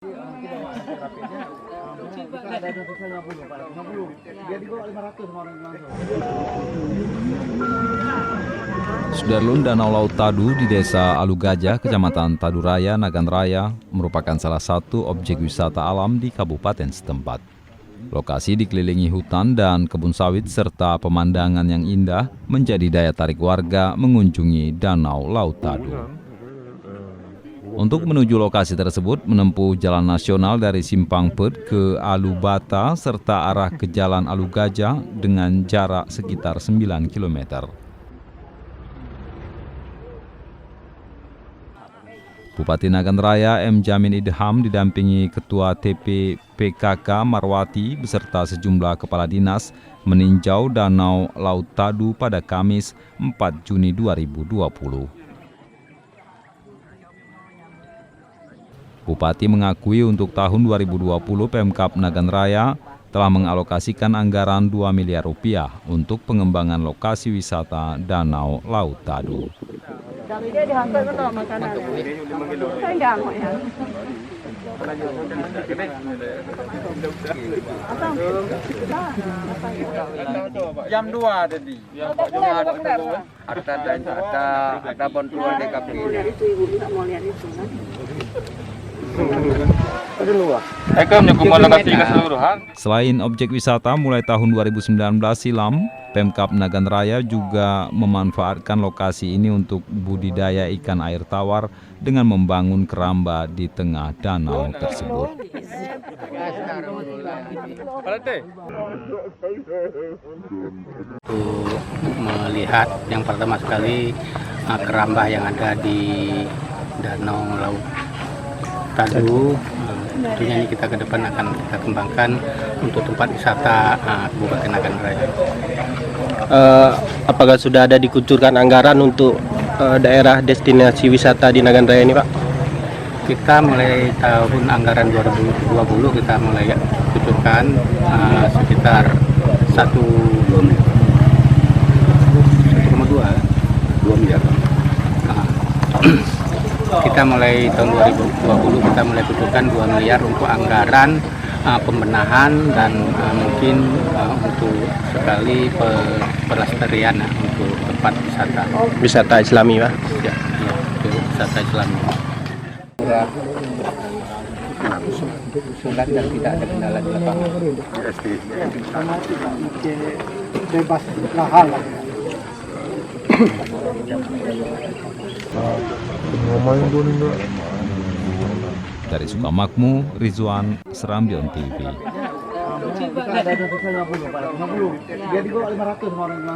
Sudarlun Danau Laut Tadu di Desa Alugajah, Kecamatan Taduraya, Nagan Raya, merupakan salah satu objek wisata alam di kabupaten setempat. Lokasi dikelilingi hutan dan kebun sawit serta pemandangan yang indah menjadi daya tarik warga mengunjungi Danau Laut Tadu. Untuk menuju lokasi tersebut, menempuh jalan nasional dari Simpang Pet ke Alubata serta arah ke Jalan Alugajah dengan jarak sekitar 9 km. Bupati Nagan Raya M. Jamin Idham didampingi Ketua TP PKK Marwati beserta sejumlah kepala dinas meninjau Danau Laut Tadu pada Kamis 4 Juni 2020. Bupati mengakui untuk tahun 2020 Pemkab Nagan Raya telah mengalokasikan anggaran 2 miliar rupiah untuk pengembangan lokasi wisata Danau Laut Tadu. Dia dihantar ke makanan. Saya enggak mau ya. Jam 2 tadi. Ada bantuan DKP. Itu ibu enggak mau lihat itu kan. Selain objek wisata, mulai tahun 2019 silam, Pemkab Nagan Raya juga memanfaatkan lokasi ini untuk budidaya ikan air tawar dengan membangun keramba di tengah danau tersebut. Untuk melihat yang pertama sekali keramba yang ada di Danau Laut Tadu, tentunya ini kita ke depan akan kita kembangkan untuk tempat wisata Kabupaten Nagan Raya. Apakah sudah ada dikucurkan anggaran untuk daerah destinasi wisata di Nagan Raya ini, Pak? Kita mulai tahun anggaran 2020 kita mulai kucurkan sekitar 1,2 miliar. Kita mulai tahun 2020 kita mulai kucurkan 2 miliar untuk anggaran pembenahan dan mungkin untuk sekali pelestarian untuk tempat wisata. Wisata Islami, Pak? Ya, untuk wisata Islami. Surat dan tidak ada kendala di lapangan. Bebas lahal. Dari Sukamakmur, Rizwan, Serambion TV. Ada 150, Pak. 50. Dia dibawa 500 orang.